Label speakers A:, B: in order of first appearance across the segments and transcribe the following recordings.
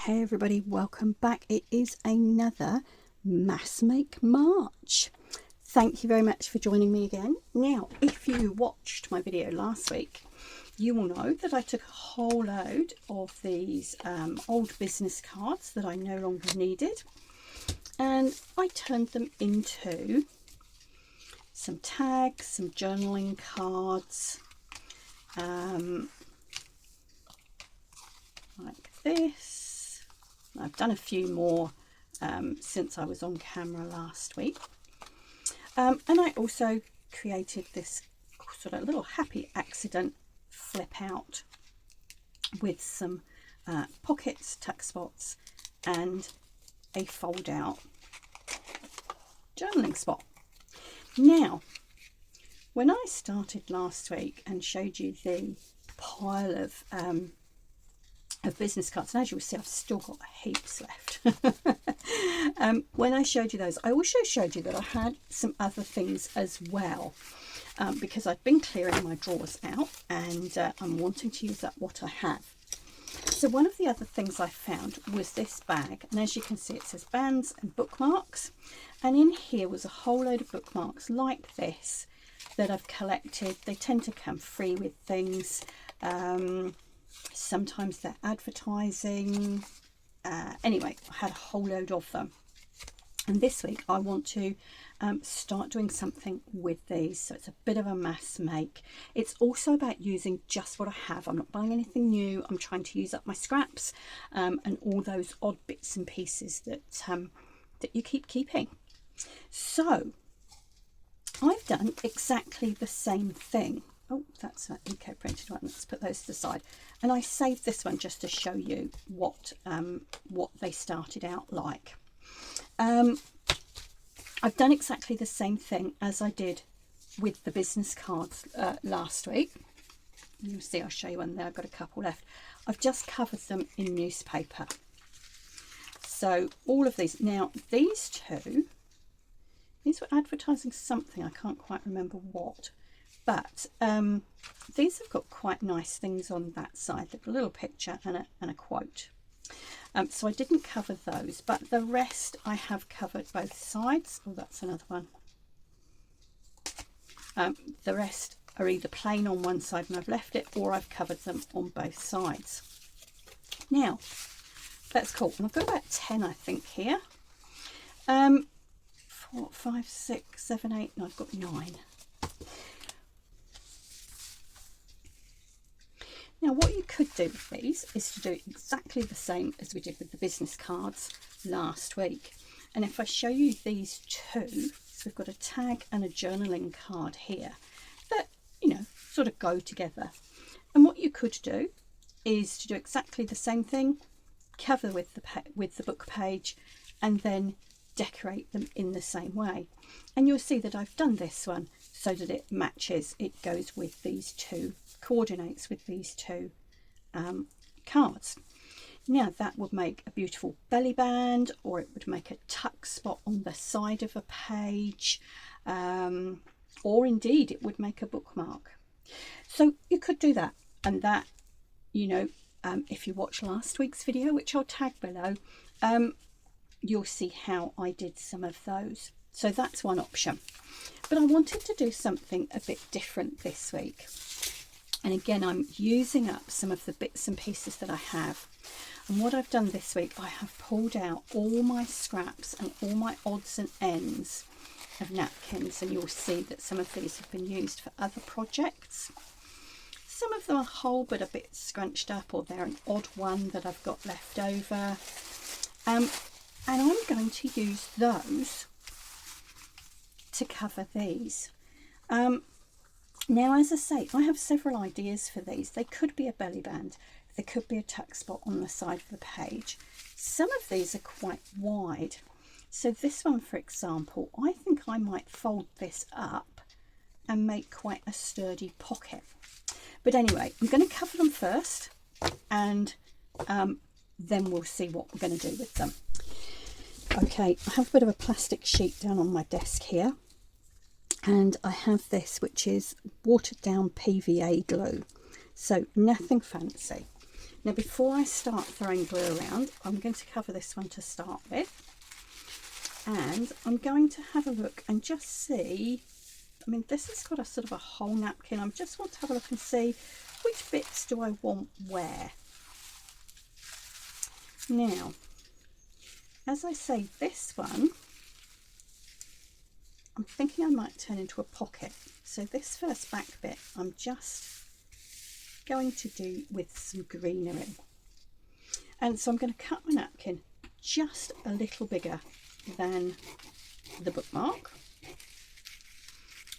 A: Hey everybody, welcome back. It is another Mass Make March. Thank you very much for joining me again. Now, if you watched my video last week, you will know that I took a whole load of these old business cards that I no longer needed, and I turned them into some tags, some journaling cards, like this. I've done a few more since I was on camera last week, and I also created this sort of little happy accident flip out with some pockets, tuck spots, and a fold out journaling spot. Now, when I started last week and showed you the pile of business cards, and as you will see, I've still got heaps left. When I showed you those, I also showed you that I had some other things as well, because I'd been clearing my drawers out and I'm wanting to use up what I have. So one of the other things I found was this bag, and as you can see, it says bands and bookmarks, and in here was a whole load of bookmarks like this that I've collected. They tend to come free with things. Sometimes they're advertising. Anyway, I had a whole load of them, and this week I want to start doing something with these, so it's a bit of a mass make. It's also about using just what I have. I'm not buying anything new. I'm trying to use up my scraps and all those odd bits and pieces that that you keep keeping. So I've done exactly the same thing. Oh, that's an eco printed one. Let's put those to the side. And I saved this one just to show you what they started out like. I've done exactly the same thing as I did with the business cards last week. You'll see, I'll show you one there. I've got a couple left. I've just covered them in newspaper. So all of these. Now, these two, these were advertising something. I can't quite remember what. But these have got quite nice things on that side, like a little picture and a quote. So I didn't cover those, but the rest I have covered both sides. Oh, that's another one. The rest are either plain on one side and I've left it, or I've covered them on both sides. Now, that's cool. And I've got about 10, I think, here. 4, 5, 6, 7, 8, and I've got 9. Now, what you could do with these is to do exactly the same as we did with the business cards last week. And if I show you these two, so we've got a tag and a journaling card here that, you know, sort of go together. And what you could do is to do exactly the same thing, cover with the book page, and then decorate them in the same way. And you'll see that I've done this one so that it matches, it goes with these two, coordinates with these two cards. Now, that would make a beautiful belly band, or it would make a tuck spot on the side of a page, or indeed it would make a bookmark. So you could do that, and that, you know, if you watch last week's video, which I'll tag below, you'll see how I did some of those. So that's one option. But I wanted to do something a bit different this week. And again, I'm using up some of the bits and pieces that I have. And what I've done this week, I have pulled out all my scraps and all my odds and ends of napkins. And you'll see that some of these have been used for other projects. Some of them are whole but a bit scrunched up, or they're an odd one that I've got left over. And I'm going to use those to cover these. Now, as I say, I have several ideas for these. They could be a belly band. They could be a tuck spot on the side of the page. Some of these are quite wide. So this one, for example, I think I might fold this up and make quite a sturdy pocket. But anyway, I'm going to cover them first, and then we'll see what we're going to do with them. Okay, I have a bit of a plastic sheet down on my desk here, and I have this, which is watered down PVA glue, so nothing fancy. Now before I start throwing glue around, I'm going to cover this one to start with, and I'm going to have a look and just see, I mean this has got a sort of a whole napkin. I just want to have a look and see which bits do I want where. Now, as I say, this one, I'm thinking I might turn into a pocket. So this first back bit, I'm just going to do with some greenery. And so I'm going to cut my napkin just a little bigger than the bookmark.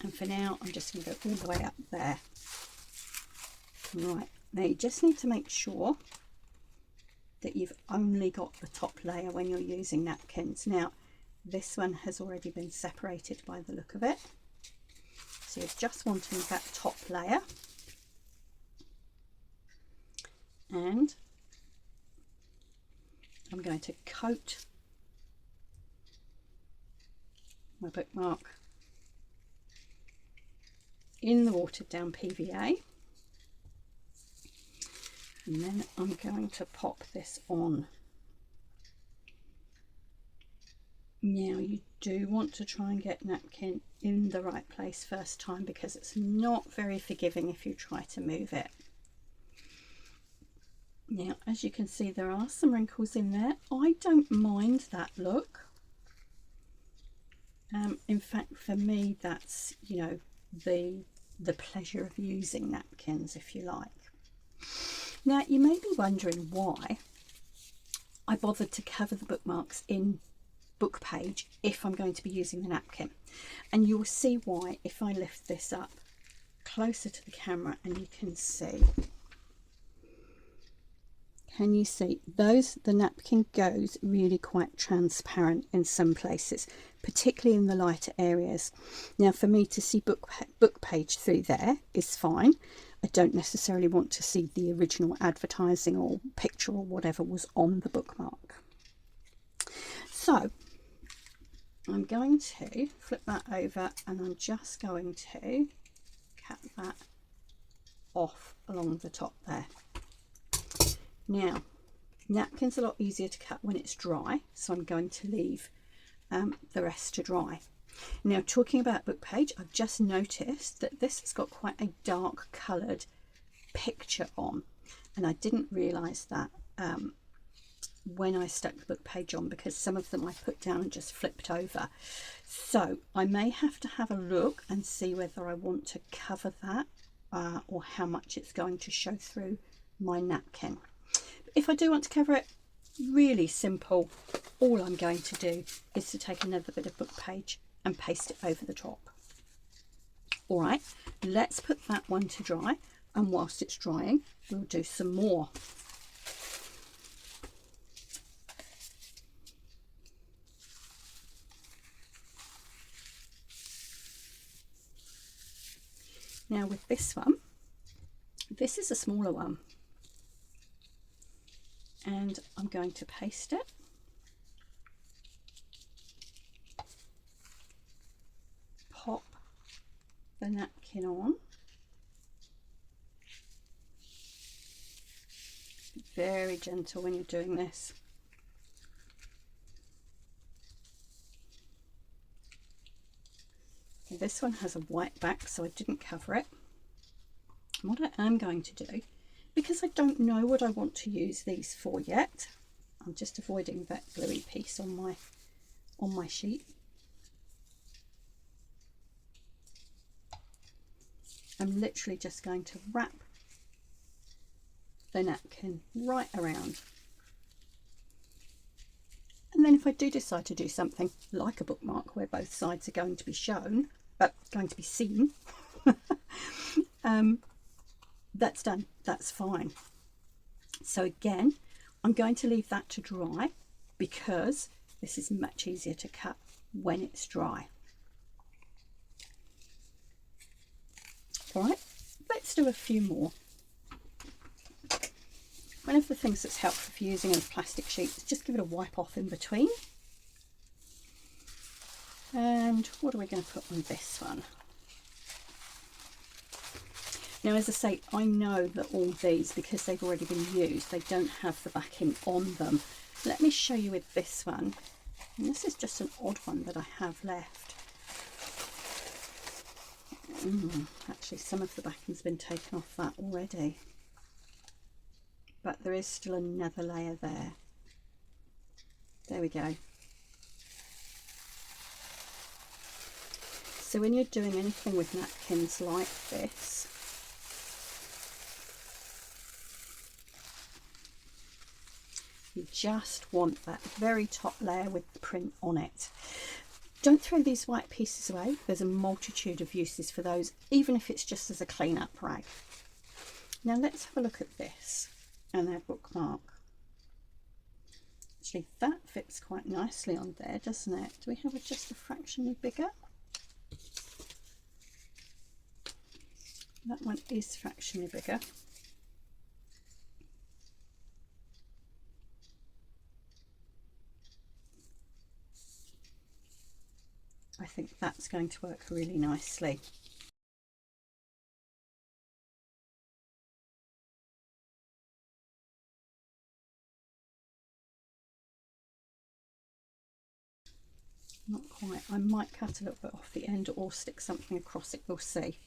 A: And for now, I'm just going to go all the way up there. Right, now you just need to make sure that you've only got the top layer when you're using napkins. Now, this one has already been separated by the look of it. So you're just wanting that top layer. And I'm going to coat my bookmark in the watered down PVA. And then I'm going to pop this on. Now you do want to try and get napkin in the right place first time, because it's not very forgiving if you try to move it. Now, as you can see, there are some wrinkles in there. I don't mind that look. In fact, for me, that's, you know, the pleasure of using napkins, if you like. Now, you may be wondering why I bothered to cover the bookmarks in book page if I'm going to be using the napkin. And you will see why if I lift this up closer to the camera and you can see. Can you see the napkin goes really quite transparent in some places, particularly in the lighter areas. Now for me to see book page through there is fine. I don't necessarily want to see the original advertising or picture or whatever was on the bookmark. So I'm going to flip that over and I'm just going to cut that off along the top there. Now, napkin's a lot easier to cut when it's dry, so I'm going to leave the rest to dry. Now, talking about book page, I've just noticed that this has got quite a dark coloured picture on, and I didn't realise that when I stuck the book page on, because some of them I put down and just flipped over. So I may have to have a look and see whether I want to cover that or how much it's going to show through my napkin. If I do want to cover it, really simple. All I'm going to do is to take another bit of book page and paste it over the top. All right, let's put that one to dry, and whilst it's drying, we'll do some more. Now with this one, this is a smaller one, and I'm going to paste it. Pop the napkin on. Very gentle when you're doing this. This one has a white back, so I didn't cover it. And what I am going to do, because I don't know what I want to use these for yet, I'm just avoiding that gluey piece on my sheet. I'm literally just going to wrap the napkin right around. And then if I do decide to do something like a bookmark where both sides are going to be shown, going to be seen, that's done, that's fine. So again, I'm going to leave that to dry because this is much easier to cut when it's dry. All right, let's do a few more. One of the things that's helpful for using a plastic sheet is just give it a wipe off in between. And what are we going to put on this one? Now, as I say, I know that all these, because they've already been used, they don't have the backing on them. Let me show you with this one. And this is just an odd one that I have left. Actually, some of the backing's been taken off that already. But there is still another layer there. There we go. So when you're doing anything with napkins like this, you just want that very top layer with the print on it. Don't throw these white pieces away. There's a multitude of uses for those, even if it's just as a clean-up rag. Now let's have a look at this and their bookmark. Actually, that fits quite nicely on there, doesn't it? Do we have it just a fractionally bigger? That one is fractionally bigger. I think that's going to work really nicely. Not quite. I might cut a little bit off the end or stick something across it, we'll see.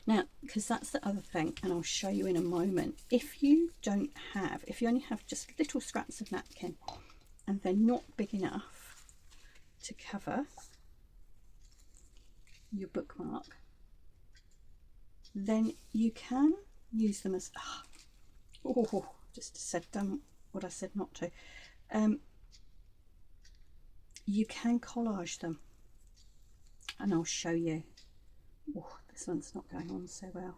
A: Now, because that's the other thing, and I'll show you in a moment, if you only have just little scraps of napkin and they're not big enough to cover your bookmark, then you can use them as done what I said not to. You can collage them, and I'll show you. Oh, this one's not going on so well.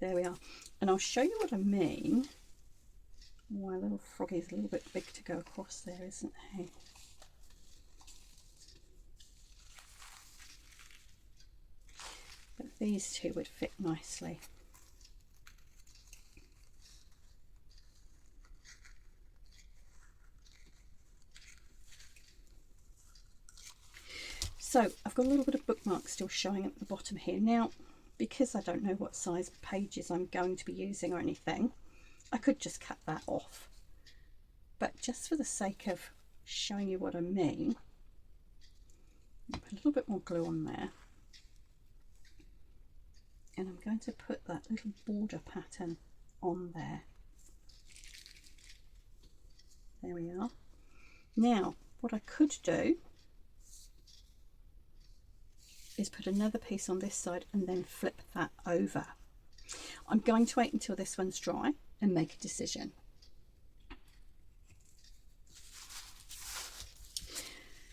A: There we are, and I'll show you what I mean. Oh, my little froggy's a little bit big to go across there, isn't he? But these two would fit nicely. So I've got a little bit of bookmark still showing at the bottom here. Now, because I don't know what size pages I'm going to be using or anything, I could just cut that off. But just for the sake of showing you what I mean, I'll put a little bit more glue on there. And I'm going to put that little border pattern on there. There we are. Now, what I could do is put another piece on this side and then flip that over. I'm going to wait until this one's dry and make a decision.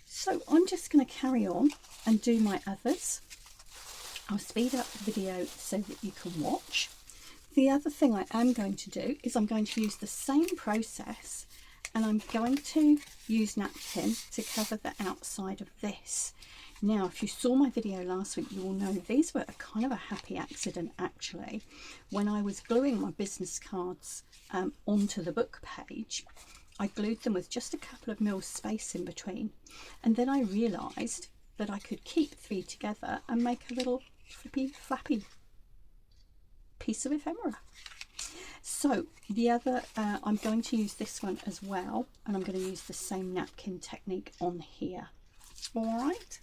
A: So I'm just going to carry on and do my others. I'll speed up the video so that you can watch. The other thing I am going to do is I'm going to use the same process, and I'm going to use napkin to cover the outside of this. Now, if you saw my video last week, you will know these were a kind of a happy accident actually. When I was gluing my business cards onto the book page, I glued them with just a couple of mils space in between. And then I realised that I could keep 3 together and make a little flippy flappy piece of ephemera. So the other, I'm going to use this one as well, and I'm going to use the same napkin technique on here. All right.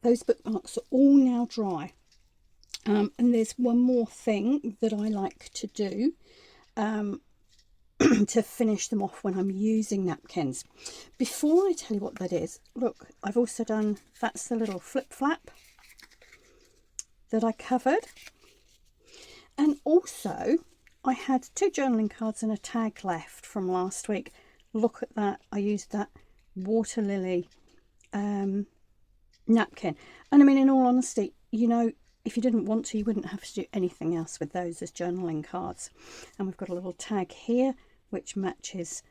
A: those bookmarks are all now dry. And there's one more thing that I like to do to finish them off when I'm using napkins. Before I tell you what that is, look, I've also done, that's the little flip flap that I covered. And also I had 2 journaling cards and a tag left from last week. Look at that, I used that water lily napkin. And I mean, in all honesty, you know, if you didn't want to, you wouldn't have to do anything else with those as journaling cards. And we've got a little tag here which matches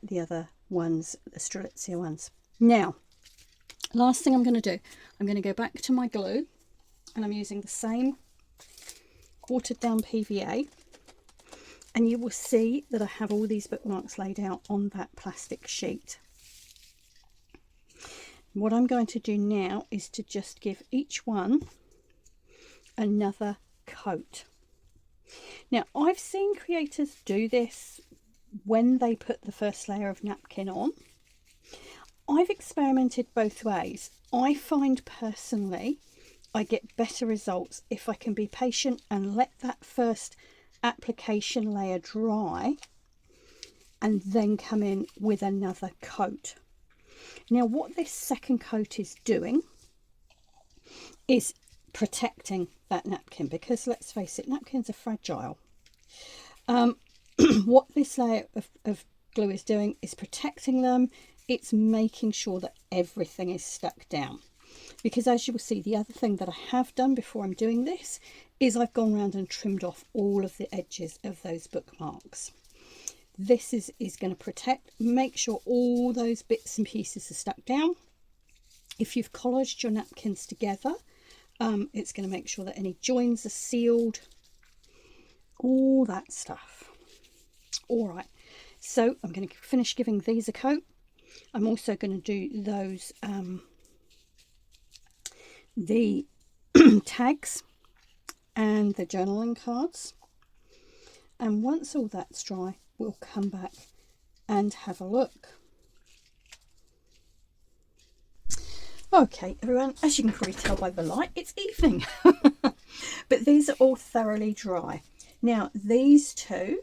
A: the other ones, the Strelitzia ones. Now, last thing I'm going to do, I'm going to go back to my glue, and I'm using the same watered down PVA, and you will see that I have all these bookmarks laid out on that plastic sheet. What I'm going to do now is to just give each one another coat. Now, I've seen creators do this when they put the first layer of napkin on. I've experimented both ways. I find personally I get better results if I can be patient and let that first application layer dry and then come in with another coat. Now, what this second coat is doing is protecting that napkin, because let's face it, napkins are fragile. What this layer of glue is doing is protecting them. It's making sure that everything is stuck down, because as you will see, the other thing that I have done before I'm doing this is I've gone around and trimmed off all of the edges of those bookmarks. This is going to protect, make sure all those bits and pieces are stuck down. If you've collaged your napkins together, it's going to make sure that any joins are sealed, all that stuff. All right, so I'm going to finish giving these a coat. I'm also going to do those, the tags and the journaling cards. And once all that's dry, we'll come back and have a look. Okay, everyone, as you can probably tell by the light, it's evening. But these are all thoroughly dry. Now, these two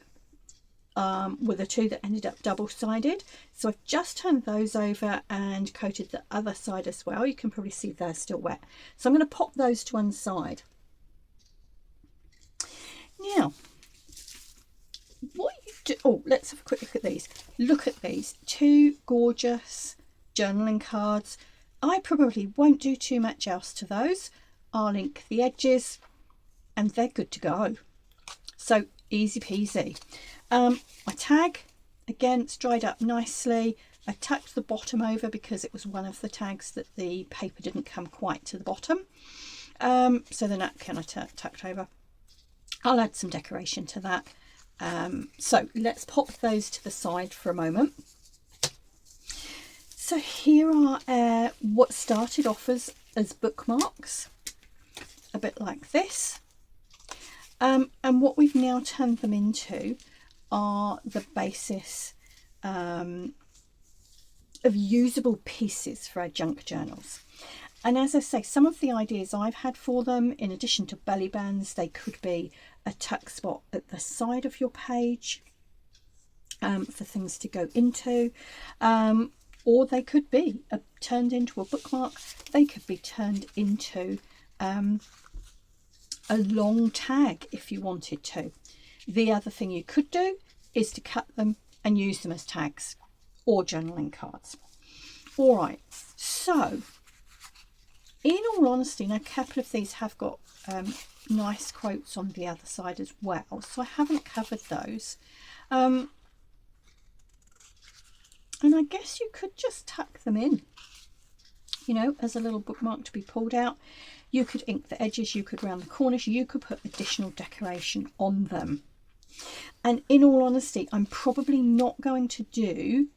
A: were the 2 that ended up double-sided. So I've just turned those over and coated the other side as well. You can probably see they're still wet. So I'm going to pop those to one side. Now, what you do, oh, let's have a quick look at these. Look at these 2 gorgeous journaling cards. I probably won't do too much else to those. I'll ink the edges and they're good to go. So easy peasy. My tag, again, it's dried up nicely. I tucked the bottom over because it was one of the tags that the paper didn't come quite to the bottom. So the napkin I tucked over. I'll add some decoration to that. So let's pop those to the side for a moment. So here are what started off as bookmarks, a bit like this. And what we've now turned them into are the basis of usable pieces for our junk journals. And as I say, some of the ideas I've had for them, in addition to belly bands, they could be a tuck spot at the side of your page for things to go into, or they could be turned into a bookmark. They could be turned into a long tag if you wanted to. The other thing you could do is to cut them and use them as tags or journaling cards. All right, so in all honesty, now a couple of these have got nice quotes on the other side as well, so I haven't covered those. And I guess you could just tuck them in, you know, as a little bookmark to be pulled out. You could ink the edges, you could round the corners, you could put additional decoration on them. And in all honesty, I'm probably not going to do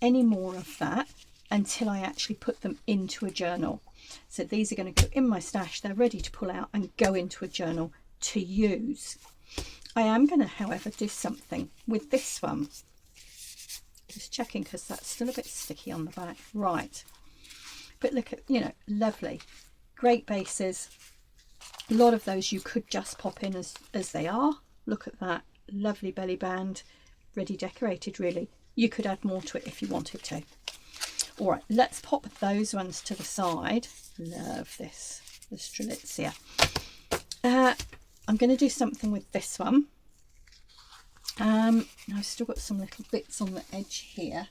A: any more of that until I actually put them into a journal. So these are going to go in my stash. They're ready to pull out and go into a journal to use. I am going to, however, do something with this one. Just checking because that's still a bit sticky on the back. Right. But look at, you know, lovely. great bases. A lot of those you could just pop in as they are. Look at that lovely belly band, ready decorated really. You could add more to it if you wanted to. All right, let's pop those ones to the side. Love this, the Strelitzia. I'm going to do something with this one. I've still got some little bits on the edge here.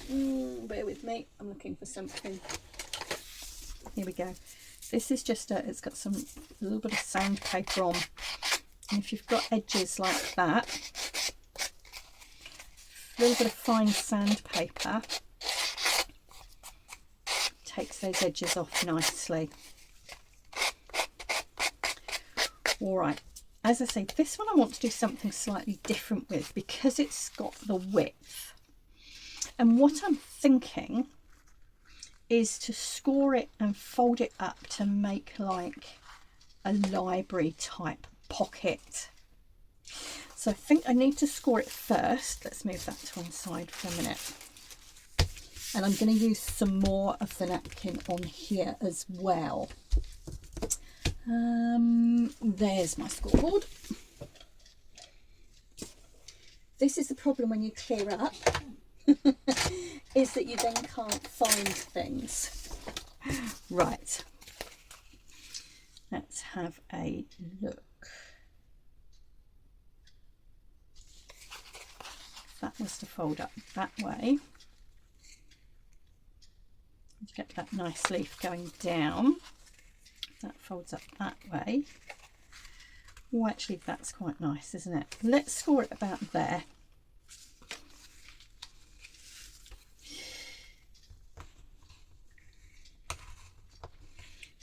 A: Bear with me, I'm looking for something. Here we go. This is just it's got a little bit of sandpaper on, and if you've got edges like that, a little bit of fine sandpaper takes those edges off nicely. All right, as I say, this one I want to do something slightly different with because it's got the width, and what I'm thinking is to score it and fold it up to make like a library type pocket. So I think I need to score it first. Let's move that to one side for a minute. And I'm going to use some more of the napkin on here as well. There's my scoreboard. This is the problem when you clear up. Is that you then can't find things. Right, let's have a look. If that was to fold up that way, get that nice leaf going down. That folds up that way. Oh, actually that's quite nice, isn't it? Let's score it about there.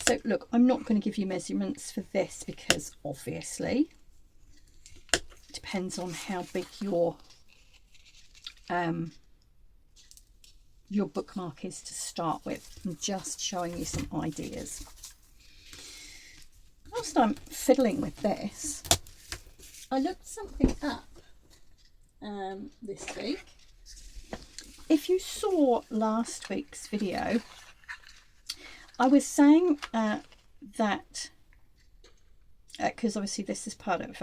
A: So look, I'm not going to give you measurements for this because obviously it depends on how big your bookmark is to start with. I'm just showing you some ideas. Whilst I'm fiddling with this, I looked something up this week. If you saw last week's video, I was saying that because obviously this is part of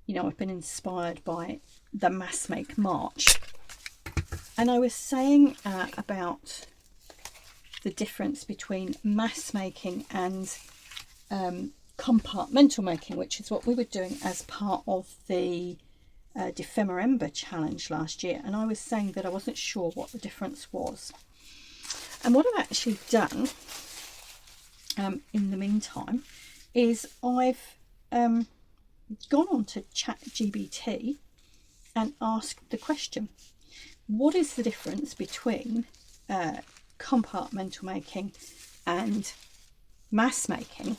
A: you know, I've been inspired by the Mass Make March, and I was saying about the difference between mass making and compartmental making, which is what we were doing as part of the Defemorember challenge last year, and I was saying that I wasn't sure what the difference was. And what I've actually done in the meantime is I've gone on to ChatGPT and asked the question, what is the difference between compartmental making and mass making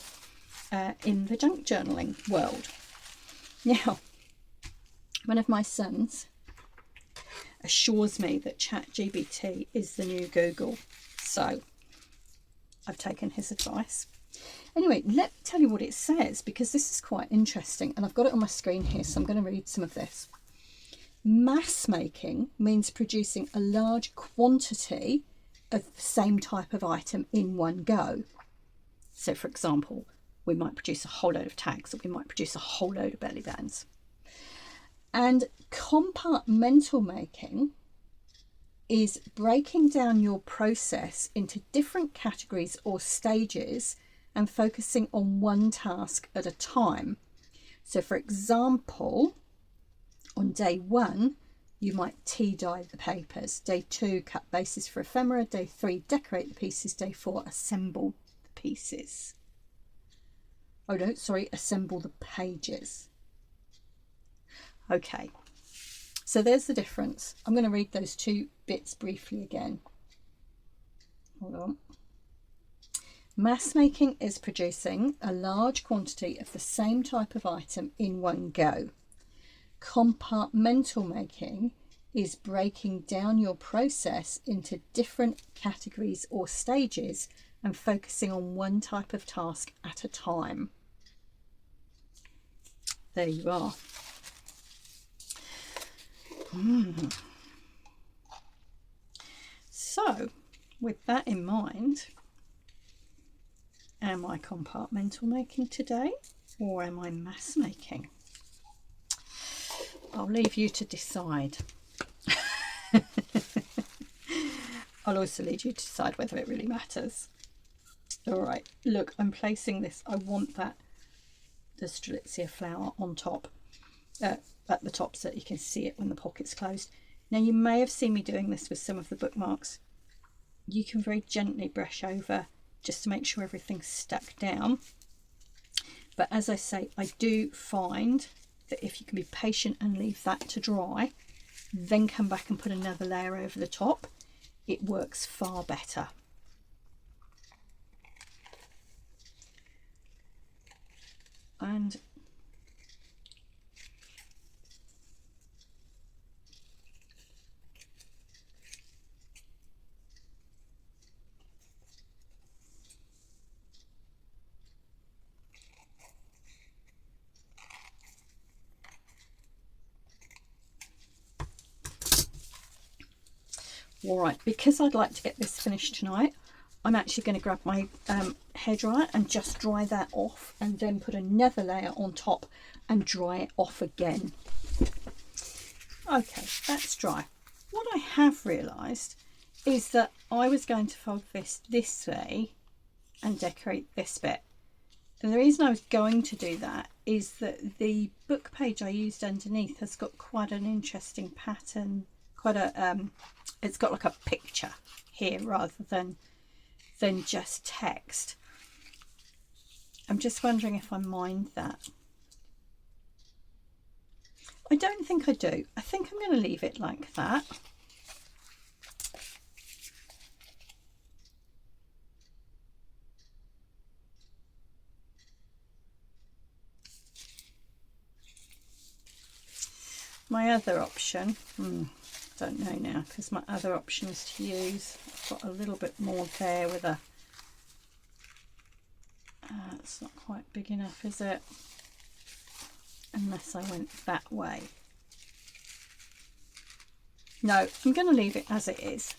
A: in the junk journaling world? Now, one of my sons assures me that ChatGPT is the new Google. So I've taken his advice. Anyway, let me tell you what it says, because this is quite interesting, and I've got it on my screen here, so I'm going to read some of this. Mass making means producing a large quantity of the same type of item in one go. So for example, we might produce a whole load of tags, or we might produce a whole load of belly bands. And compartmental making is breaking down your process into different categories or stages and focusing on one task at a time. So for example, on day 1, you might tea dye the papers. Day 2, cut bases for ephemera. Day 3, decorate the pieces. Day 4, assemble the pieces. Oh no, sorry, assemble the pages. Okay, so there's the difference. I'm going to read those two bits briefly again. Hold on. Mass making is producing a large quantity of the same type of item in one go. Compartmental making is breaking down your process into different categories or stages and focusing on one type of task at a time. There you are. So, with that in mind, Am I compartmental making today, or am I mass making? I'll leave you to decide. I'll also leave you to decide whether it really matters. All right, look, I'm placing this. I want the Strelitzia flower on top, at the top, so that you can see it when the pocket's closed. Now, you may have seen me doing this with some of the bookmarks. You can very gently brush over just to make sure everything's stuck down. But as I say, I do find that if you can be patient and leave that to dry, then come back and put another layer over the top, it works far better. And all right, because I'd like to get this finished tonight, I'm actually going to grab my hairdryer and just dry that off, and then put another layer on top and dry it off again. Okay, that's dry. What I have realised is that I was going to fold this way and decorate this bit. And the reason I was going to do that is that the book page I used underneath has got quite an interesting pattern, it's got like a picture here rather than just text. I'm just wondering if I mind that. I don't think I do. I think I'm going to leave it like that. My other option, don't know now, because my other option is to use, I've got a little bit more there with a, it's not quite big enough, is it? Unless I went that way. No, I'm going to leave it as it is.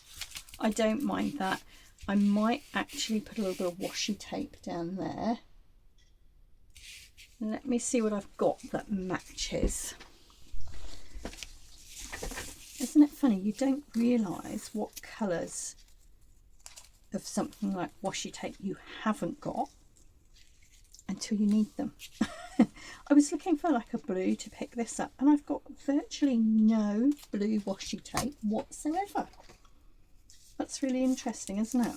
A: I don't mind that. I might actually put a little bit of washi tape down there. Let me see what I've got that matches. Isn't it funny? You don't realise what colours of something like washi tape you haven't got until you need them. I was looking for like a blue to pick this up, and I've got virtually no blue washi tape whatsoever. That's really interesting, isn't it?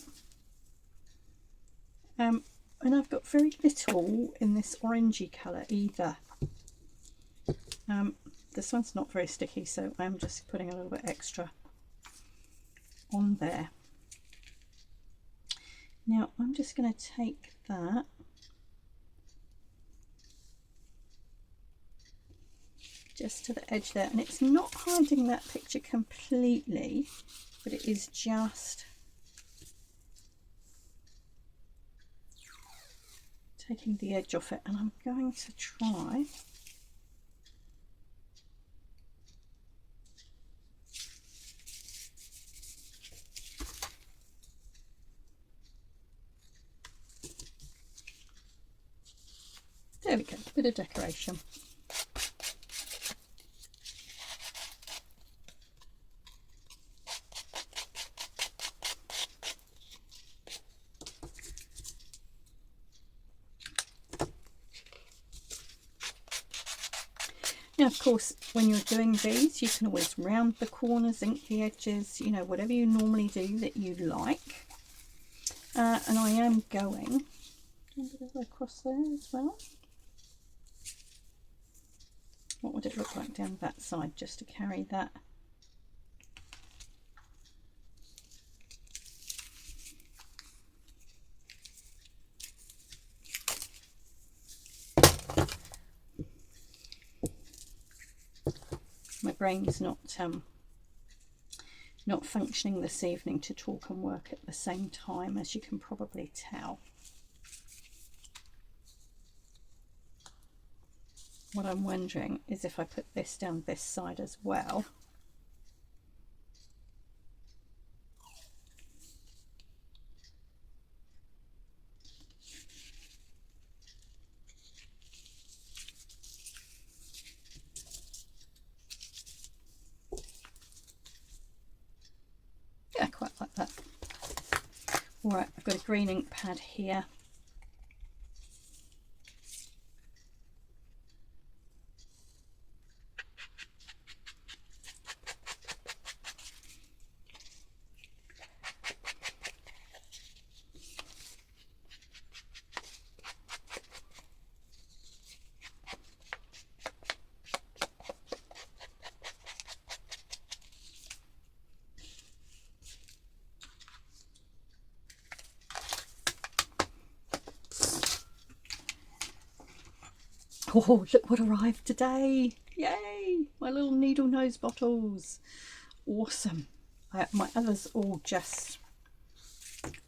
A: And I've got very little in this orangey colour either. This one's not very sticky, so I'm just putting a little bit extra on there. Now I'm just going to take that just to the edge there, and it's not hiding that picture completely, but it is just taking the edge off it, and I'm going to try there we go, bit of decoration. Now, of course, when you're doing these, you can always round the corners, ink the edges, you know, whatever you normally do that you like. And I am going a bit across there as well. What would it look like down that side, just to carry that? My brain's not functioning this evening to talk and work at the same time, as you can probably tell. What I'm wondering is if I put this down this side as well. Right, I've got a green ink pad here. Oh, look what arrived today. Yay! My little needle nose bottles. Awesome. My others all just...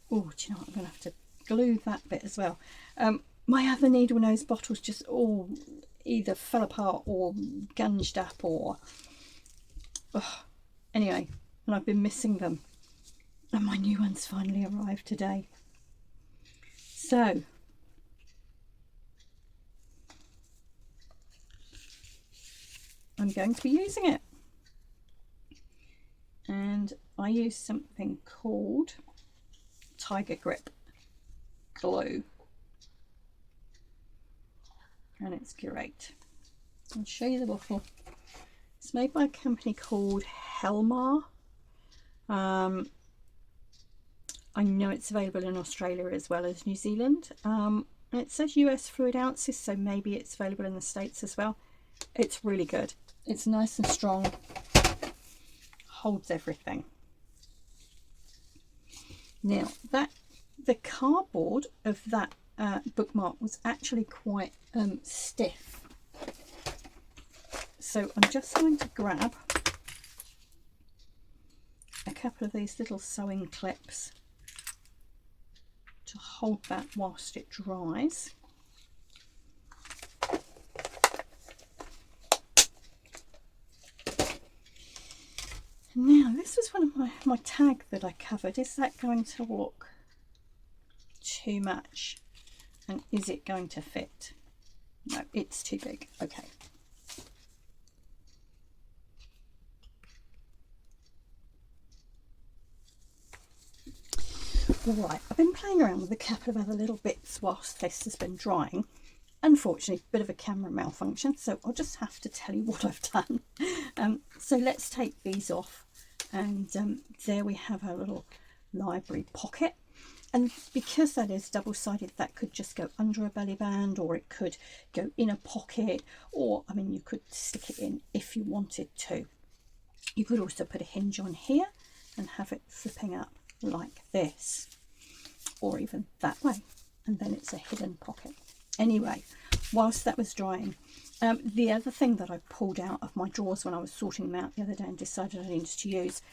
A: Oh, do you know what? I'm going to have to glue that bit as well. My other needle nose bottles just all either fell apart or gunged up or... Oh. Anyway, and I've been missing them. And my new ones finally arrived today. So... I'm going to be using it, and I use something called Tiger Grip glue, and it's great. I'll show you the bottle. It's made by a company called Helmar. I know it's available in Australia as well as New Zealand. It says US fluid ounces, so maybe it's available in the States as well. It's really good. It's nice and strong, holds everything. Now the cardboard of that bookmark was actually quite stiff, so I'm just going to grab a couple of these little sewing clips to hold that whilst it dries. Now, this was one of my tag that I covered. Is that going to look too much? And is it going to fit? No, it's too big. Okay. Right, I've been playing around with a couple of other little bits whilst this has been drying. Unfortunately, a bit of a camera malfunction, so I'll just have to tell you what I've done. So let's take these off, and there we have our little library pocket. And because that is double-sided, that could just go under a belly band, or it could go in a pocket, or I mean, you could stick it in if you wanted to. You could also put a hinge on here and have it flipping up like this, or even that way, and then it's a hidden pocket. Anyway, whilst that was drying, the other thing that I pulled out of my drawers when I was sorting them out the other day and decided I needed to use,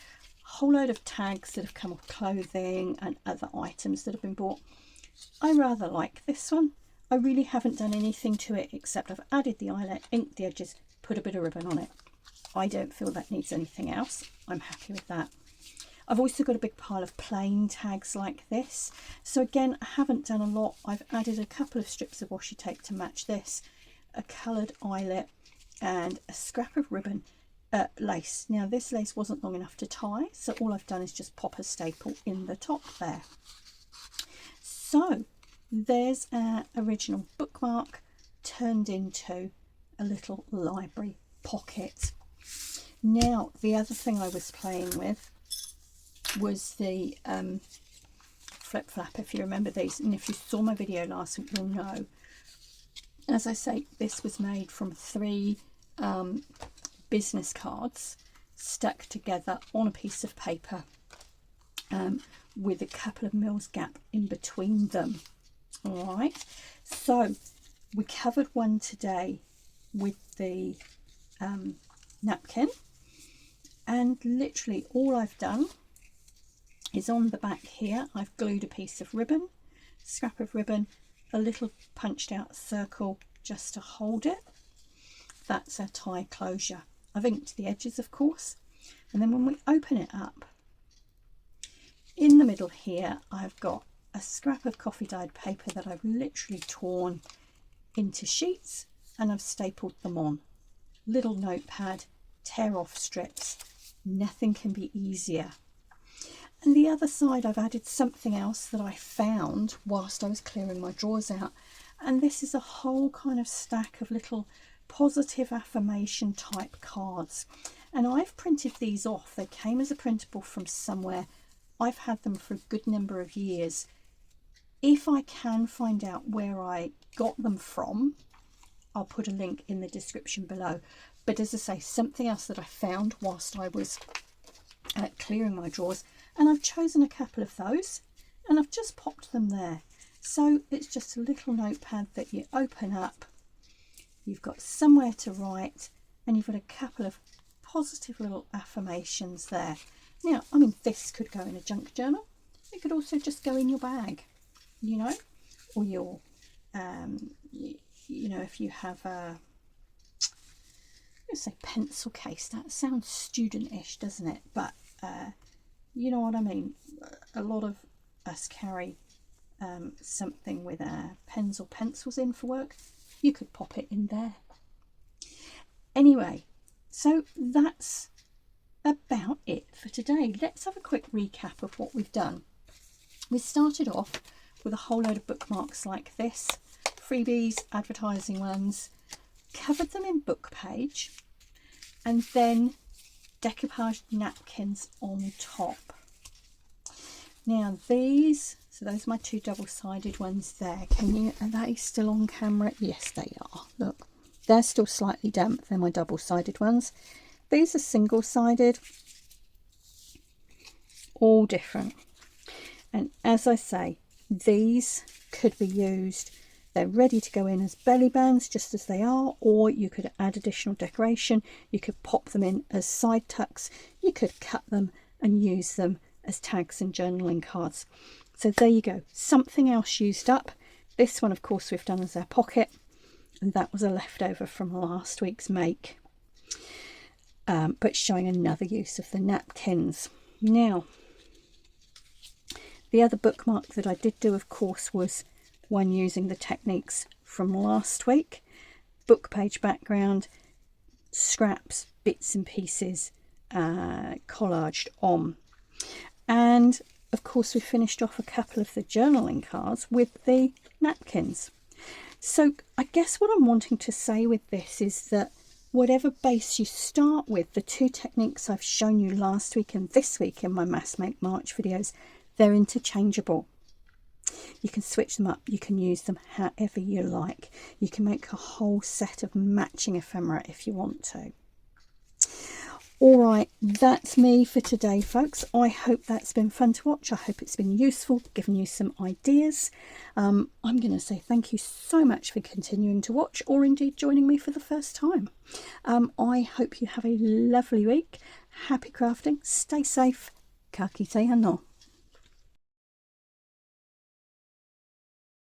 A: a whole load of tags that have come off clothing and other items that have been bought. I rather like this one. I really haven't done anything to it except I've added the eyelet, inked the edges, put a bit of ribbon on it. I don't feel that needs anything else. I'm happy with that. I've also got a big pile of plain tags like this. So again, I haven't done a lot. I've added a couple of strips of washi tape to match this, a coloured eyelet and a scrap of ribbon, lace. Now this lace wasn't long enough to tie, so all I've done is just pop a staple in the top there. So there's our original bookmark turned into a little library pocket. Now the other thing I was playing with was the flip flap, if you remember these, and if you saw my video last week you'll know. As I say, this was made from 3 business cards stuck together on a piece of paper with a couple of mils gap in between them. All right, so we covered one today with the napkin, and literally all I've done is on the back here I've glued a piece of ribbon, scrap of ribbon, a little punched out circle just to hold it. That's our tie closure. I've inked the edges, of course, and then when we open it up, in the middle here I've got a scrap of coffee dyed paper that I've literally torn into sheets and I've stapled them on. Little notepad, tear off strips, nothing can be easier. And the other side, I've added something else that I found whilst I was clearing my drawers out. And this is a whole kind of stack of little positive affirmation type cards. And I've printed these off. They came as a printable from somewhere. I've had them for a good number of years. If I can find out where I got them from, I'll put a link in the description below. But as I say, something else that I found whilst I was clearing my drawers, and I've chosen a couple of those and I've just popped them there. So it's just a little notepad that you open up, you've got somewhere to write, and you've got a couple of positive little affirmations there. Now, I mean, this could go in a junk journal. It could also just go in your bag, you know, or your, you know, if you have a, let's say pencil case. That sounds student-ish, doesn't it? But you know what I mean. A lot of us carry something with pens or pencils in for work. You could pop it in there. Anyway, so that's about it for today. Let's have a quick recap of what we've done. We started off with a whole load of bookmarks like this, freebies, advertising ones, covered them in book page, and then decoupaged napkins on top. Now these, so those are my two double-sided ones there. Are they still on camera? Yes, they are. Look, they're still slightly damp. They're my double-sided ones. These are single-sided, all different. And as I say, these could be used, they're ready to go in as belly bands just as they are, or you could add additional decoration. You could pop them in as side tucks. You could cut them and use them as tags and journaling cards. So there you go, something else used up. This one, of course, we've done as our pocket, and that was a leftover from last week's make, but showing another use of the napkins. Now, the other bookmark that I did do, of course, was one using the techniques from last week. Book page background, scraps, bits and pieces, collaged on. And of course we finished off a couple of the journaling cards with the napkins. So I guess what I'm wanting to say with this is that whatever base you start with, the two techniques I've shown you last week and this week in my Mass Make March videos, they're interchangeable. You can switch them up, you can use them however you like. You can make a whole set of matching ephemera if you want to. All right, that's me for today, folks. I hope that's been fun to watch. I hope it's been useful, given you some ideas. I'm going to say thank you so much for continuing to watch, or indeed joining me for the first time. I hope you have a lovely week. Happy crafting, stay safe. Ka kite anō.